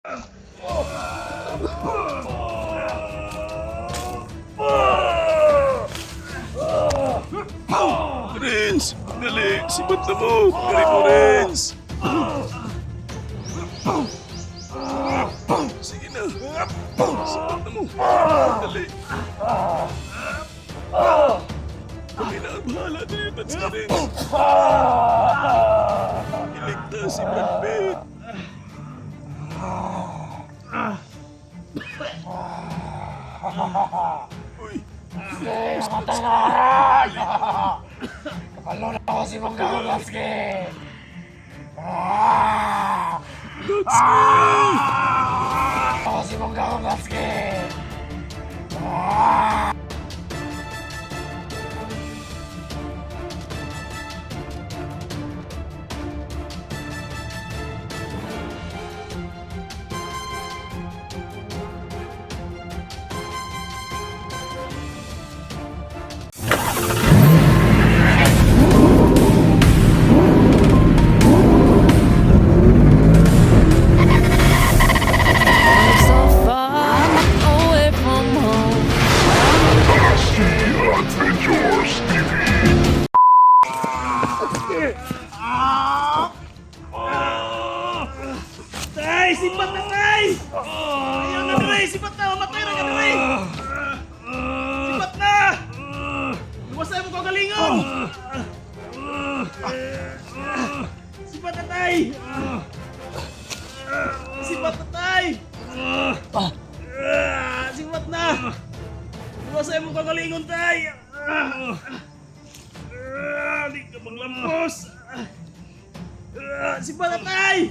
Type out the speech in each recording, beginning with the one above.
Renz! Dali! Sibat na mo! Dali mo, Renz! Sige na! Sibat na mo! Dali! Kami na ang bahala dali naman sa Renz! Iligtas si Brad Pitt! Uy! Matay na karan! Kapalo na ako si Mong Gawalaski! Lutsky! Ako si Mong Gawalaski! So far away from home. Tay! Sipat na, Tay! Ayaw na, Tay! Sipat na! Mamatay na ka, Tay! Sipat na! Iwasay mo kagalingon! Sipat na, Tay! Sipat na, Tay! Sipat na! Iwasay mo kagalingon, Tay! Di ka maglampos! Sipat na, Tay!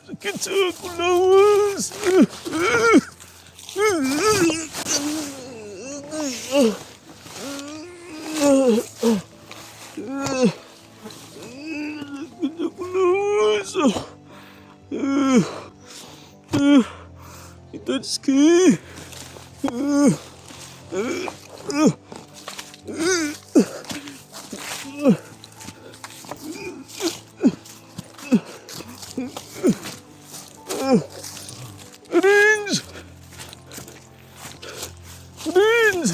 Sakit sa ako lawas! Sakit ako lawas! Itatsuki! Renz! Renz!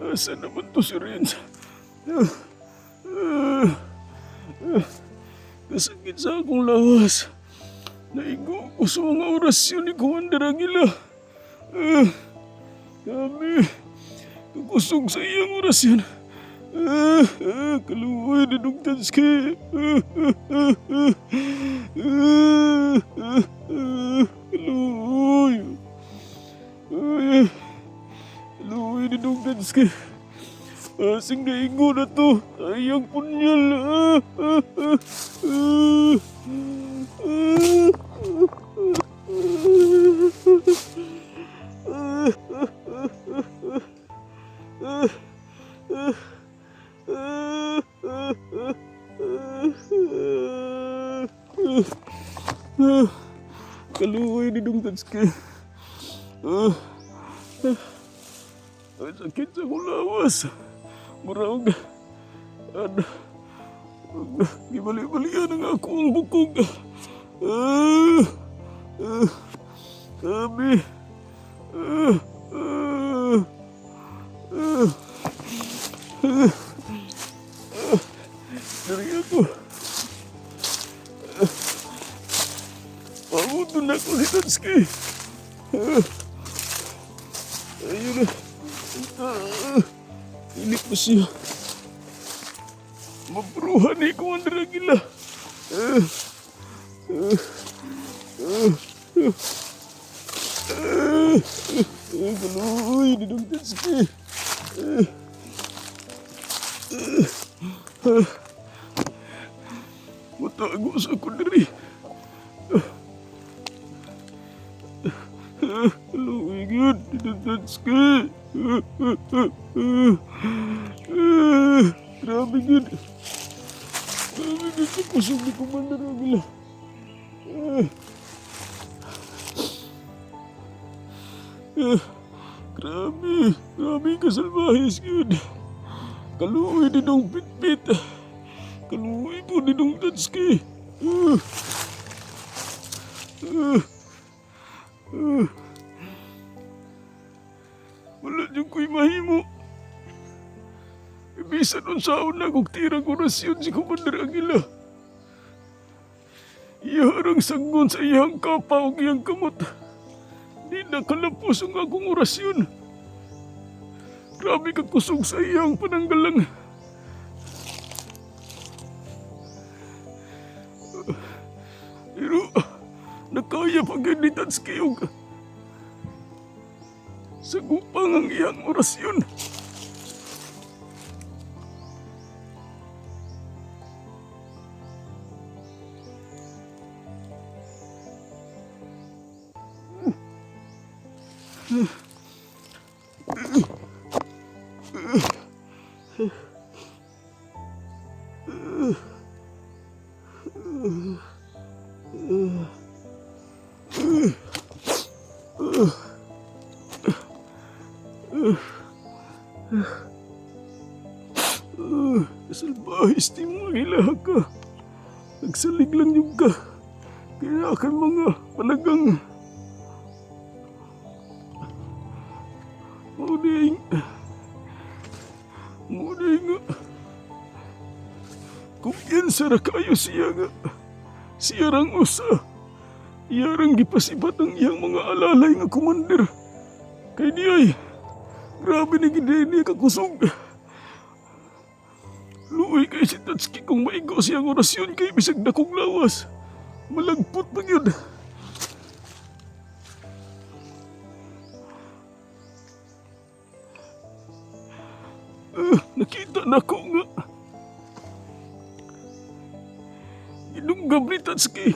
Asan naman to si Renz? Kasakit sa akong lawas. Naigo ko sa mga orasyon ni Commander Aguila. Kami, kakusog sa iyang orasyon. Kaluoy na nung Tatsuki. Kaluoy. Kaluoy na nung Tatsuki. Asing naigo na to. Ayang punyal. Kaluoy ni Dong Tatsuki. Ang sakit sa akong lawas. Murag, gibali-balian ang akong bukog. Kami. Dari ako. Pagod na ako ni Tatsuki. Ayun na. Pilit mo siya. Mabruhan ni Commander Aguila. Kaluoy ni Dong Tatsuki. Matago sa ako diri. Kaluoy yun, Tatsuki. Grabe yun. Grabe yun, kusog ni Commander Aguila. Grabe kasalbahis yun. Kaluoy din ang pitpit. Kaluoy po din ang Tatsuki. Wala dyan ko'y mahimo. Ibisan nun sa una kong tirang orasyon si Commander Aguila. Iharang sanggon sa iyang kapa o iyang kamot. Di nakalapos ang akong orasyon. Grabe ka kusog sa iyang pananggalang. Pero nakaya pa ganyan ni Tatsuki og sagupang ang iyang orasyon. Kasalbahis ni mga ilaha ka. Nagsalig lang yung ka. Kaya akan mga palagang Muding kung yan sara kayo siya nga. Siya rang usa. Iya rang gipasibat ang iyang mga alalay nga Commander. Kay di ay grabe ni gideni kakusog. Luoy kay si Tatsuki kung maigo siyang orasyon kay bisag dakong lawas. Malagpot pa yun. Nakita na ko nga. Inunggam ni Tatsuki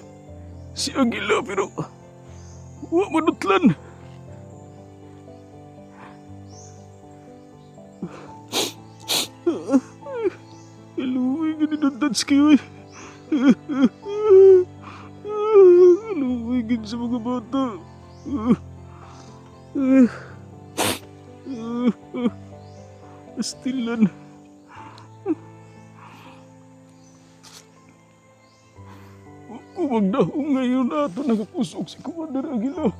si Aguila pero wa manutlan. Aluwi gini ng Tatsuki oy. Aluwi gini sa mga bata. Pastilan. Kung magdahong ngayon ato nagapusok si Commander Aguila.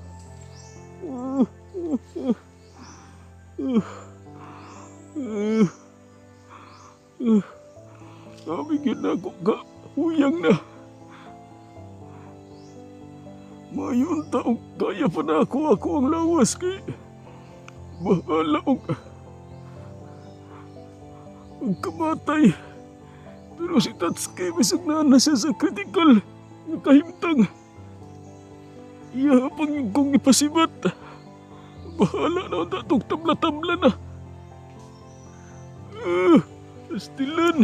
Nabigyan na ako ka. Huyang na. Mayon taong kaya pa na ako ang lawas kay bahala ang kamatay. Pero si Tatsuki bisag na siya sa critical nga kahimtang. Iya pang yung kong ipasibat. Bahala na ang tatong tabla-tabla na. Pastilan.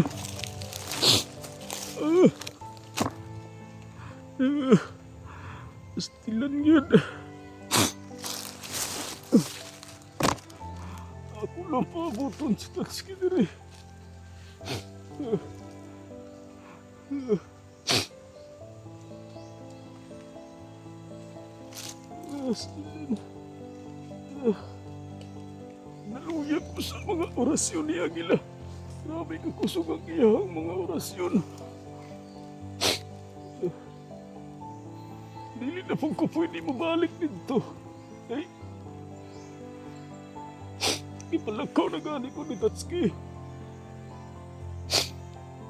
Pastilan yun. Ako lang pabuton si Tatsuki diri. Naluyag ko sa mga orasyon ni Aguila. Grabe ka kusog ang iyang mga orasyon. Dili na pong ko pwede mabalik dito. Ay, ipalakaw na gani ko ni Tatsuki.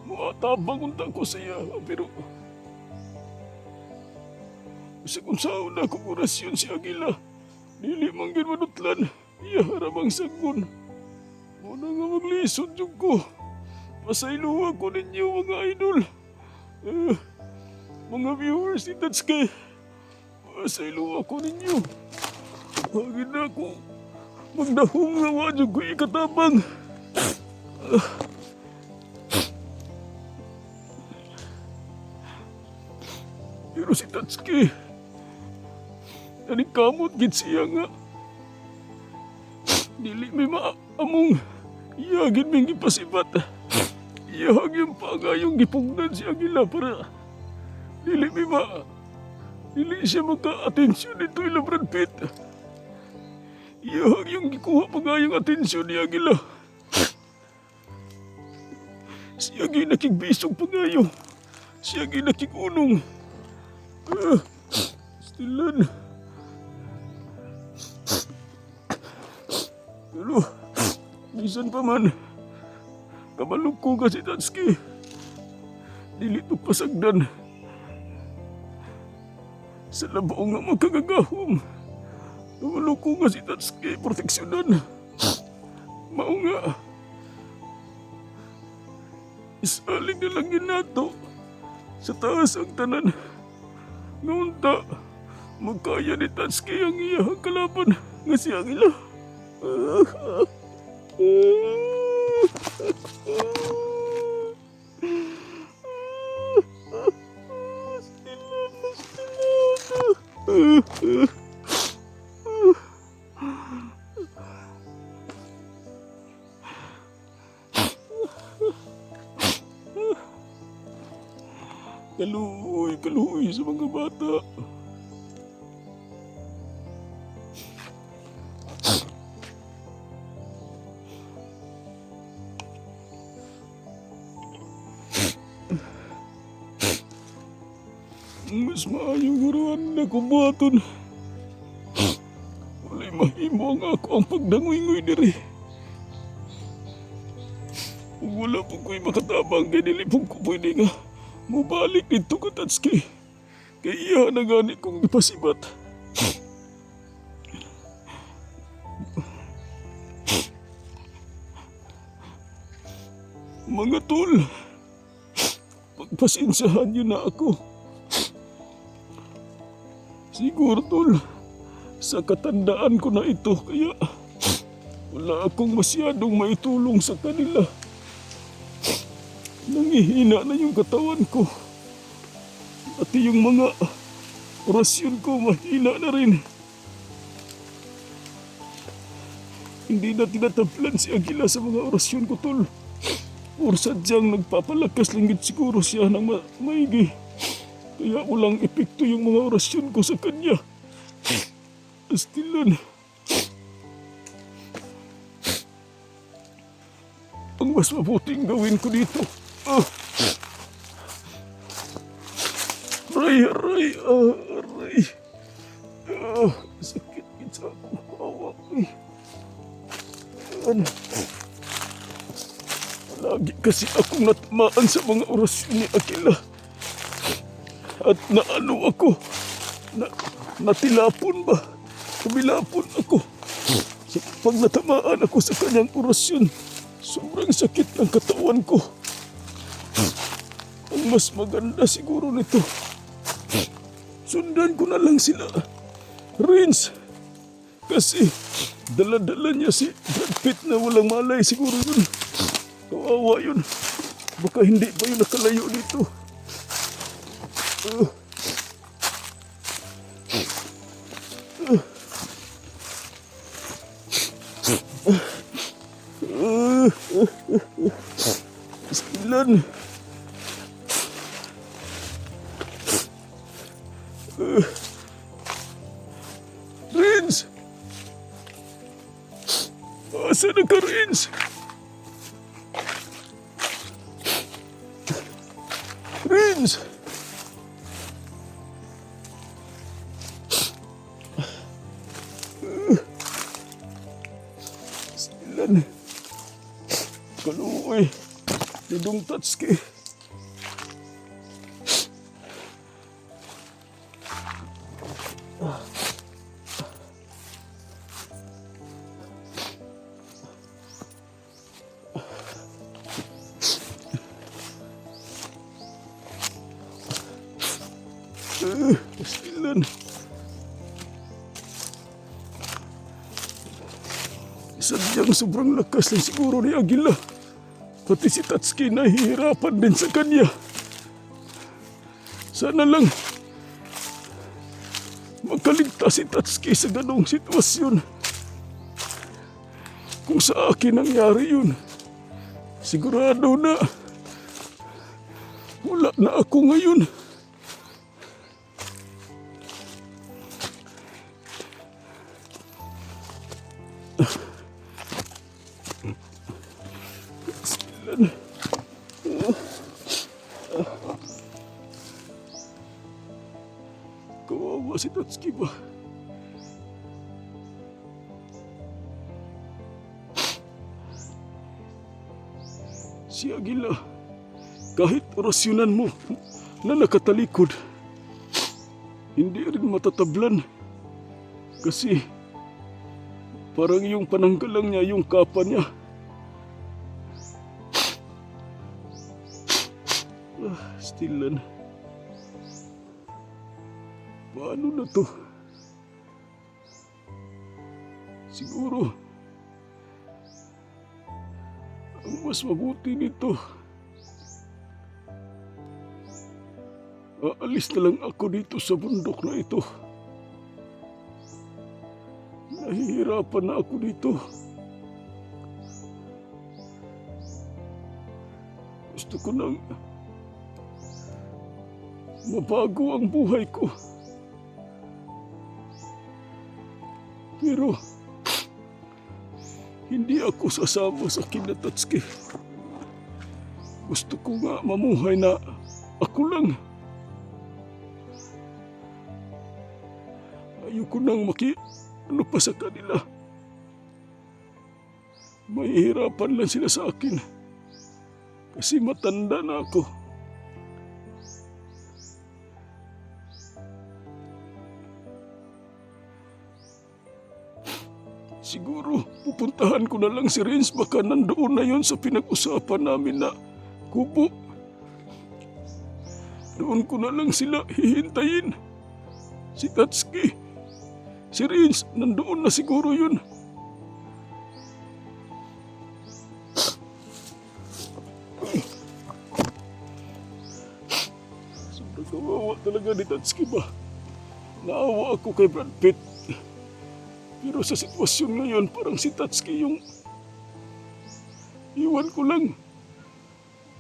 Muatabang unta ko siya, pero sa kung saan na akong orasyon si Aguila, dili manggin manutlan, iya harabang sagon. Muna nga maglisod yung ko. Pasayluwa ko ninyo mga idol. Mga viewers ni Tatsuki, pasayluwa ko ninyo. Hagin na ako, magdahong nga wadyo ko ikatabang. Pero si Tatsuki, Nanikamot gid siya nga. Dili may maamong iyagin ming gipasibat. Iyahag yung pangayong gipungnan si Agila para dili siya maka-atensyon nito ila Brad Pitt. Iyahag yung gikuha pangayong atensyon ni Agila. Siya ginakigbisong pangayo. Siya ginakigunong. Stilan. Pero, minsan pa man, kabalog ko kasi Tatsuki. Dili to pasagdan. Sa labaw nga magkagagahom. Kabalog ko kasi Tatsuki, proteksyonan. Mao nga. Isaling na lang yun nato. Sa taas ang tanan. Ngunta, magkaya ni Tatsuki ang iyahang kalaban nga si Agila. Kaluoy sa mga bata. Mas maayong guruan na kubuhaton. Wala'y mahimo ang ako ang pagdangoy-ngoy diri. Kung wala po ko'y makatabang, kay nilipong ko pwede nga mubalik dito ka Tatsuki. Kaya iya na gani kong ipasibat. Mga tol, pagpasensyahan niyo na ako. Siguro tol, sa katandaan ko na ito, kaya wala akong masyadong maitulong sa kanila. Nangihina na yung katawan ko. Pati yung mga orasyon ko mahina na rin. Hindi na tinatablan si Agila sa mga orasyon ko, tol. Or sadyang nagpapalakas linggit siguro siya ng maigi. Kaya walang epekto yung mga orasyon ko sa kanya. Astilan. Ang mas mabuting gawin ko dito. Aray. Sakit sa akong hawak. Lagi kasi akong natamaan sa mga orasyon ni Agila. At naano ako, natilapon ba? Kumilapon ako. So, pag natamaan ako sa kanyang orasyon, sobrang sakit ng katawan ko. Ang mas maganda siguro nito, sundan ko na lang sila, Renz. Kasi dala-dala niya si Brad Pitt na walang malay siguro yun. Kawawa yun. Baka hindi pa yun nakalayo dito. Ilan. Renz! Asa na ka, Renz? Renz! Ilan. Kaluoy. Dudong Tatsuki. Ilan. Sadyang sobrang lakas lang siguro ni Agila. Pati si Tatsuki nahihirapan din sa kanya. Sana lang makaligtas si Tatsuki sa ganong sitwasyon. Kung sa akin nangyari yun, sigurado na wala na ako ngayon. Silan. Kawawa si Tatsuki ba? Si Agila, kahit orasyonan mo na nakatalikod, hindi rin matatablan. Kasi parang yung pananggalang niya, yung kapa niya. Stilan. Paano na to? Siguro, ang mas mabuti nito, aalis na lang ako dito sa bundok na ito. Nahihirapan na ako dito. Gusto ko nang mabago ang buhay ko. Pero hindi ako sasama sa kina Tatsuki. Gusto ko nga mamuhay na ako lang. Ayoko nang ano pa sa kanila. Mahihirapan lang sila sa akin. Kasi matanda na ako. Siguro pupuntahan ko na lang si Renz, baka nandoon na yon sa pinag-usapan namin na kubo. Doon ko na lang sila hihintayin. Si Tatsuki, si Renz, nandoon na siguro yun. Sobrang kawawa talaga ni Tatsuki ba? Naawa ako kay Brad Pitt. Pero sa sitwasyon ngayon, parang si Tatsuki yung iwan ko lang.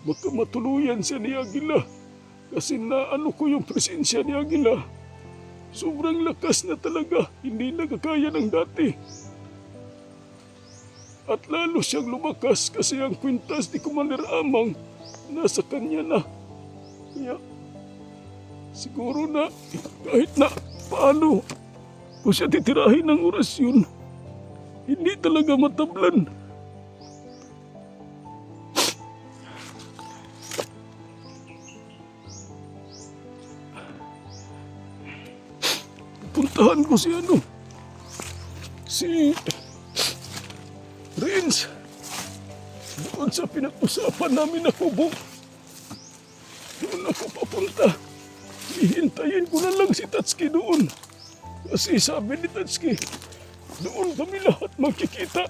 Baka matuluyan siya ni Agila. Kasi naano ko yung presensya ni Agila. Sobrang lakas na talaga. Hindi nagkakaya ng dati. At lalo siyang lumakas kasi ang kwintas ni Commander Amang nasa kanya na. Kaya siguro na kahit na paano kung siya titirahin ng orasyon, hindi talaga matablan. Pupuntahan ko si Renz. Doon sa pinag-usapan namin na kubo. Doon ako papunta. Hihintayin ko na lang si Tatsuki doon. Kasi sabi ni Tatsuki, doon kami lahat magkikita.